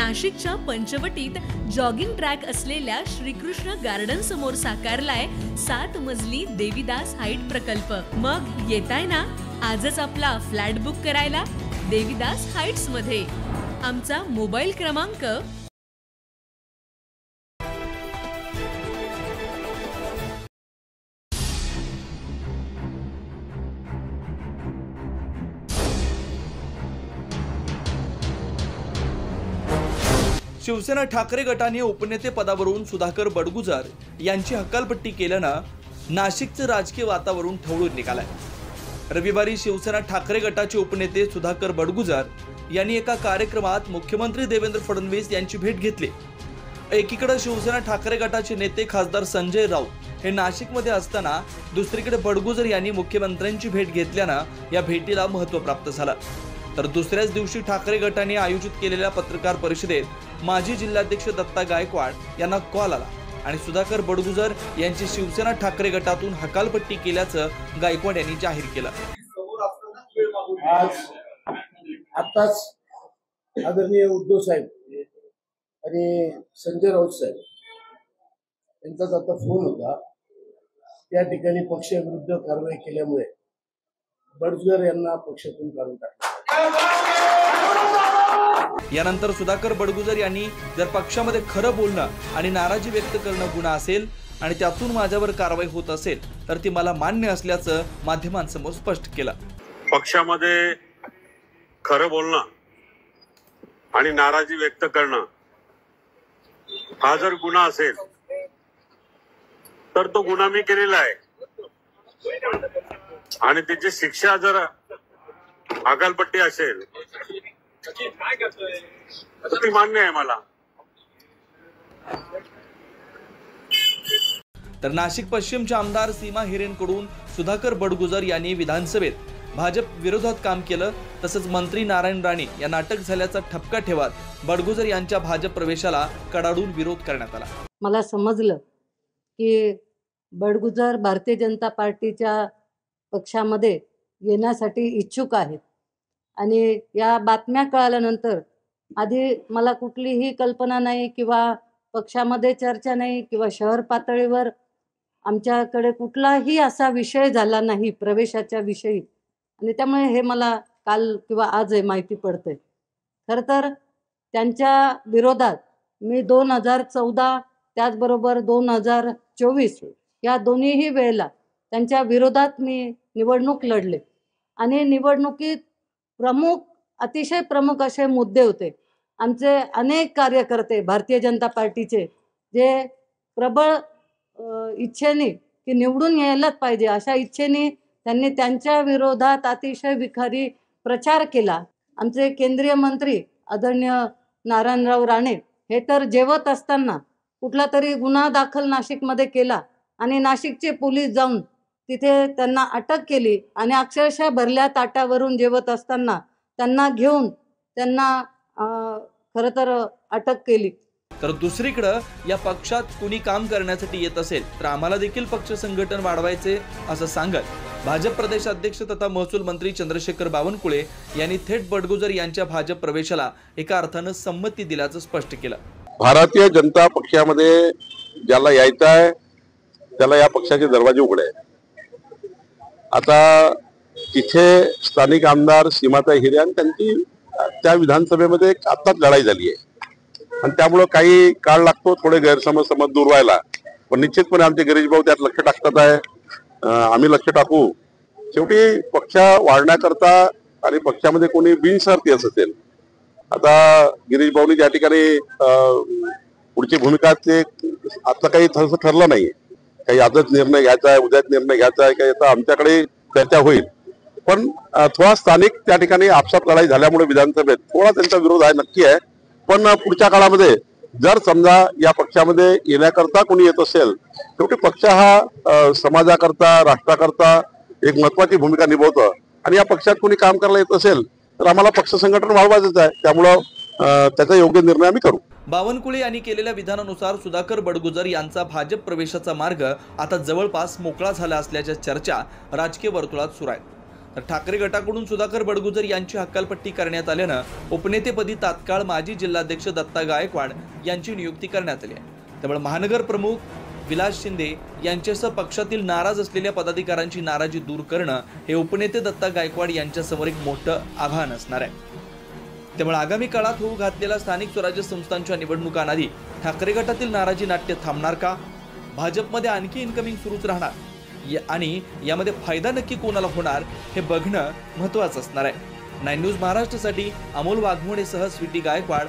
नाशिकच्या पंचवटीत jogging track असलेल्या Shrikrishna garden समोर साकारलाय 7 मजली देवीदास हाईट प्रकल्प। मग येताय ना आजच आपला फ्लॅट बुक करायला देवीदास हाईट्स मध्ये। आमचा मोबाईल क्रमांक शिवसेना ठाकरे गटाने उपनेते पदावरून सुधाकर बडगुजर यांची हकालपट्टी केल्यानं नाशिकचं राजकीय वातावरण ठवळून निघालंय। रविवारी शिवसेना ठाकरे गटाचे उपनेते सुधाकर बडगुजर यांनी एका कार्यक्रमात मुख्यमंत्री देवेंद्र फडणवीस यांची भेट घेतली। एकीकडे शिवसेना ठाकरे गटाचे नेते खासदार संजय राऊत हे नाशिकमध्ये असताना दुसरीकडे बडगुजर यांनी मुख्यमंत्र्यांची भेट घेतल्यानं या भेटीला महत्त्व प्राप्त झालं। तर दुसऱ्याच दिवशी ठाकरे गटाने आयोजित केलेल्या पत्रकार परिषदेत माजी जिल्हाध्यक्ष दत्ता गायकवाड यांना कॉल आला आणि सुधाकर बडगुजर यांची शिवसेना ठाकरे गटातून हकालपट्टी केल्याचं गायकवाड यांनी जाहीर केलं। आताच आदरणीय उद्धव साहेब आणि संजय राऊत साहेब यांचा आता फोन होता। त्या ठिकाणी पक्षविरुद्ध कारवाई केल्यामुळे बडगुजर यांना पक्षातून काढून टाकलं। यानंतर सुधाकर बडगुजर यांनी जर पक्षामध्ये खरं बोलणं आणि नाराजी व्यक्त करणं गुन्हा असेल आणि त्यातून माझ्यावर कारवाई होत असेल तर ती मला मान्य असल्याचं माध्यमांसमोर स्पष्ट केलं। पक्षामध्ये खरं बोलणं आणि नाराजी व्यक्त करणं हा जर गुन्हा असेल तर तो गुन्हा मी केलेला आहे आणि त्याची शिक्षा जर हकालपट्टी असेल ती मान्य आहे मला। तर नाशिक पश्चिमचे आमदार सीमा हिरेनकडून सुधाकर बडगुजर यांनी विधानसभेत भाजप विरोधात काम केलं, तसंच मंत्री नारायण राणे यांना अटक झाल्याचा ठपका ठेवत बडगुजर यांच्या भाजप प्रवेशाला कडाडून विरोध करण्यात आला। मला समजलं की बडगुजर भारतीय जनता पार्टीच्या पक्षामध्ये येण्यासाठी इच्छुक आहेत आणि या बातम्या कळाल्यानंतर आधी मला कुठलीही कल्पना नाही किंवा पक्षामध्ये चर्चा नाही किंवा शहर पातळीवर आमच्याकडे कुठलाही असा विषय झाला नाही प्रवेशाच्या विषयी आणि त्यामुळे हे मला काल किंवा आज हे माहिती पडते। खरं तर त्यांच्या विरोधात मी 2014 त्याचबरोबर 2024 या दोन्हीही वेळेला त्यांच्या विरोधात मी निवडणूक लढले आणि निवडणुकीत अतिशय प्रमुख असे मुद्दे होते। आमचे अनेक कार्यकर्ते भारतीय जनता पार्टीचे जे प्रबळ इच्छेने की निवडून यायलाच पाहिजे अशा इच्छेने त्यांनी त्यांच्या विरोधात अतिशय विखारी प्रचार केला। आमचे केंद्रीय मंत्री आदरणीय नारायणराव राणे हे तर जेवत असताना कुठला तरी गुन्हा दाखल नाशिकमध्ये केला आणि नाशिकचे पोलीस जाऊन तिथे त्यांना अटक केली आणि अक्षरशः भरल्या ताटावरून जेवत असताना त्यांना घेऊन त्यांना खरं तर अटक केली। तर दुसरीकडे या पक्षात कुणी काम करण्यासाठी येत असेल तर आम्हाला देखील पक्ष संघटन वाढवायचे असं सांगत भाजप प्रदेश अध्यक्ष तथा महसूल मंत्री चंद्रशेखर बावनकुळे यांनी थेट बडगुजर यांच्या भाजप प्रवेशाला एका अर्थानं संमती दिल्याचं स्पष्ट केलं। भारतीय जनता पक्षामध्ये ज्याला यायचं आहे त्याला या पक्षाचे दरवाजे उघडे आहेत। आता तिथे स्थानिक आमदार सीमाताई हिरे आणि त्यांची त्या विधानसभेमध्ये आत्ताच लढाई झाली आहे आणि त्यामुळे काही काळ लागतो थोडे गैरसमज दूर व्हायला, पण निश्चितपणे आमचे गिरीश भाऊ त्यात लक्ष टाकतात आहे, आम्ही लक्ष टाकू। शेवटी पक्ष वाढण्याकरता आणि पक्षामध्ये कोणी बिनशर्ती असेल, आता गिरीश भाऊनी ज्या ठिकाणी पुढची भूमिका ते आता काही तसं ठरलं नाही, काही आजच निर्णय घ्यायचा आहे उद्याच निर्णय घ्यायचा आहे काही आता आमच्याकडे चर्चा होईल, पण थोडा स्थानिक त्या ठिकाणी आपसात लढाई झाल्यामुळे विधानसभेत थोडा त्यांचा विरोध आहे नक्की आहे। पण पुढच्या काळामध्ये जर समजा या पक्षामध्ये येण्याकरता कोणी येत असेल, शेवटी पक्ष हा समाजाकरता राष्ट्राकरता एक महत्वाची भूमिका निभावतो आणि या पक्षात कोणी काम करायला येत असेल तर आम्हाला पक्ष संघटन वाढवायचं आहे, त्यामुळं त्याचा योग्य निर्णय आम्ही करू। बावनकुळे यांनी केलेल्या विधानानुसार सुधाकर बडगुजर यांचा भाजप प्रवेशाचा मार्ग आता जवळपास मोकळा झाला असल्याच्या चर्चा राजकीय वर्तुळात सुरू आहेत। तर ठाकरे गटाकडून सुधाकर बडगुजर यांची हकालपट्टी करण्यात आल्यानं उपनेतेपदी तात्काळ माजी जिल्हाध्यक्ष दत्ता गायकवाड यांची नियुक्ती करण्यात आली आहे। त्यामुळे महानगर प्रमुख विलास शिंदे यांच्यासह पक्षातील नाराज असलेल्या पदाधिकाऱ्यांची नाराजी दूर करणं हे उपनेते दत्ता गायकवाड यांच्यासमोर एक मोठं आव्हान असणार आहे। त्यामुळे आगामी काळात होऊ घातलेल्या स्थानिक स्वराज्य संस्थांच्या निवडणुकांआधी ठाकरे गटातील नाराजी नाट्य थांबणार का? भाजपमध्ये आणखी इन्कमिंग सुरूच राहणार आणि यामध्ये फायदा नक्की कोणाला होणार हे बघणं महत्त्वाचं असणार आहे। 9 न्यूज महाराष्ट्रासाठी अमोल वाघमोडेसह स्वीटी गायकवाड,